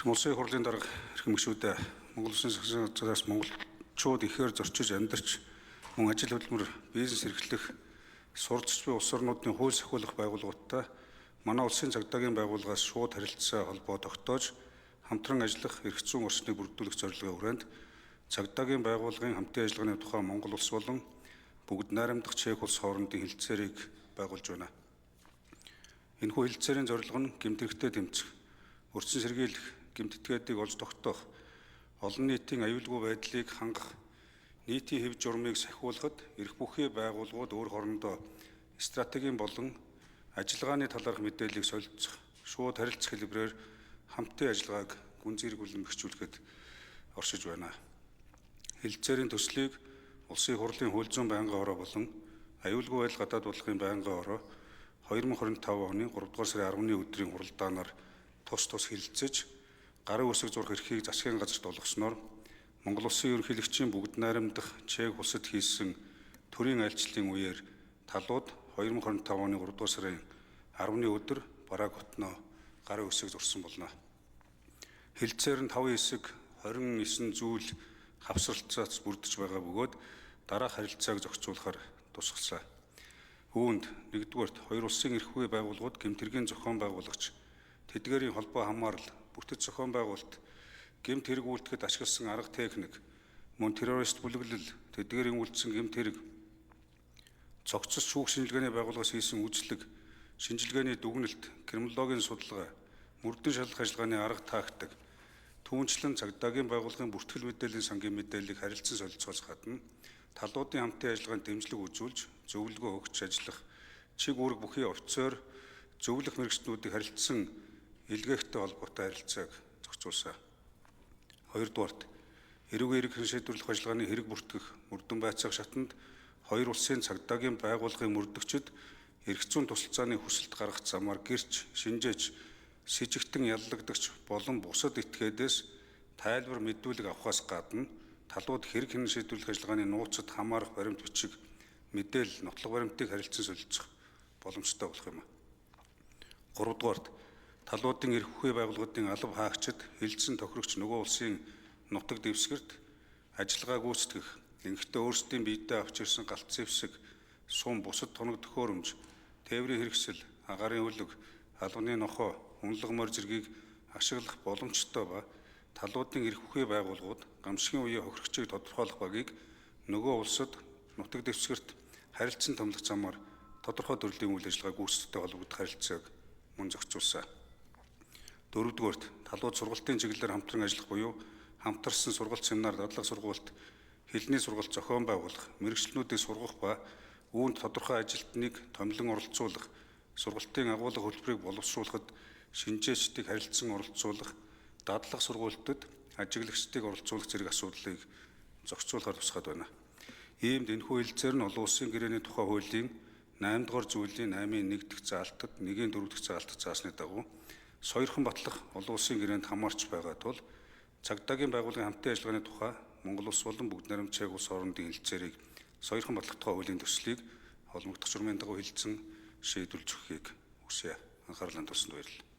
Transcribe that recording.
Улсын хурлын дарга эрхэм гишүүдээ Монгол Улсын засагаас монголчууд ихээр зорчиж амьдарч мөн ажил хөдөлмөр бизнес эрхлэх сурч буй улс орнуудын хууль сахиулах байгууллагуудтай манай улсын цагдаагийн байгууллагаас шууд харилцаа холбоо тогтоож хамтран ажиллах эрх зүйн орчныг бүрдүүлэх зорилгын хүрээнд цагдаагийн байгууллагын хамтын ажиллагааны тухай Монгол улс болон бүгд найрамдах Чех улс хоорондын хэлэлцээрийг байгуулж байна. Энэхүү хэлэлцээрийн зорилго нь гэмтэрхтээ тэмцэх, өртсөн сэргийлэх, гэмтэтгээдийг олж тогтоох, олон нийтийн аюулгүй байдлыг хангах, нийтийн хэв журмыг сахиулахад эрх бүхий байгууллагууд өөр хоорондоо стратегийн болон ажиллагааны талаарх мэдээллийг солилцох, шууд харилцах хэлбэрээр хамтын ажиллагааг гүн зэрэгүүлэн бэхжүүлэхэд оршиж байна. Хэлэлцээрийн төслийг Улсын хурлын хууль зүйн байнгын ороо болон аюулгүй байдал гадаад бодлогын байнгын ороо 2025 оны 3 дугаар сарын 10-ны өдрийн хуралдаанаар тус хэлэлцэж, гарын үсэг зурх эрхийг засгийн газарт олгосноор Монгол Улсын ерөнхийлөгчийн бүгд найрамдах Чех улсад хийсэн төрийн айлчлалын үеэр талууд 2025 оны 3 дугаар сарын 10-ны өдөр бараг хотноо гарын үсэг зурсан болно. Хэлэлцээр нь 5 хэсэг 29 зүйл хавсралцаас бүрдэж байгаа бөгөөд дараах харилцааг зохицуулахар тусгасан. Үүнд 1-р хоёр улсын эрх үе байгууллагууд гэмтэргийн зохион байгуулагч, тэдгээрийн холбоо хамаарал, бүтэц зохион байгуулалт, гэмт хэрэг үйлдэхэд ашигласан арга техник, мөн террорист бүлэглэл, тэдгээрийн үйлдсэн гэмт хэрэг, цогцос шүүх шинжилгээний байгууллагаас хийсэн үйлчлэг, шинжилгээний дүгнэлт, криминологийн судалгаа, мөрдөн шалгах ажиллагааны арга тактик, түүнчлэн цагдаагийн байгууллагын бүртгэл мэдээллийн сангийн мэдээллийг харилцан солилцоос гадна талуудын хамтын ажиллагаанд дэмжлэг үзүүлж, зөвлөгөө өгч ажиллах, чиг үүрэг бүхий офицер, зөвлөх мэргэжтнүүдийг харилцсан илгээхтэй холбоотой харилцааг зохицуулсан. 2-р эрүүгийн эрэг шийдвэрлэх ажиллагааны хэрэг бүртгэх, мөрдөн байцаах шатанд хоёр улсын цагдаагийн байгууллагын мөрдөгчид эрх зүйн тусалцааны хүсэлт гаргах замаар гэрч, шинжээж, сэжигтэн яллагдагч болон бусад этгээдээс тайлбар мэдүүлэг авахаас гадна талууд хэрэг хянан шийдвэрлэх ажиллагааны нууцад хамаарах баримт бичиг, мэдээлэл, нотлох баримтыг харилцан солилцох боломжтой болох юм. 3-р талуудын эрх үхий байгууллагуудын алба хаагчид хилцэн тохирогч нөгөө улсын нутаг дэвсгэрт ажиллагаа гүйцэтгэх, ингэхдээ өөрсдийн биедээ авч ирсэн галт зэвсэг, сум, бусад тоног төхөөрөмж, тээврийн хэрэгсэл, агаарын хөлөг, албаны нохой, унлаг морь зэргийг ашиглах боломжтой ба талуудын эрх үхий байгууллагууд гамшигын үеийн хохирогчийг тодорхойлох багийг нөгөө улсад нутаг дэвсгэрт харилцан томлох замаар тодорхой төрлийн үйл ажиллагаа гүйцэтгэдэг холбогдох харилцааг мөн зохицуулсан. 4-р талууд сургалтын чиглэлээр хамтран ажиллах буюу хамтарсан сургалт семинар, дадлага сургалт, хэлний сургалт зохион байгуулах, мэргэжлэнүүдийг сургах ба үүнд тодорхой ажилтныг томилон оролцуулах, сургалтын агуулга хөтөлбөрийг боловсруулахад шинжээчдийг харилцан оролцуулах, дадлага сургалтад ажиглагчдыг оролцуулах зэрэг асуудлыг зохицуулахар тусгаад байна. Иймд энэхүү хэлэлцээр нь олон улсын гэрээний тухай хуулийн 8-р зүйлийн 8-ын 1 дахь заалтад 1-ийн 4 дахь заалтад заасны дагуу соёрхон батлах олон улсын гэрээнд хамаарч байгаа тул цагдаагийн байгууллагын хамтын ажиллагааны тухай Монгол улс болон бүгд найрамд Чех улс хоорондын хэлэлцээрийг соёрхон батлах тухай хуулийн төслийг холбогдох журмын дагуу хэлэлцэн шийдвэрлэж өгөхийг хүсье. Анхаарлаа тулсанд баярлалаа.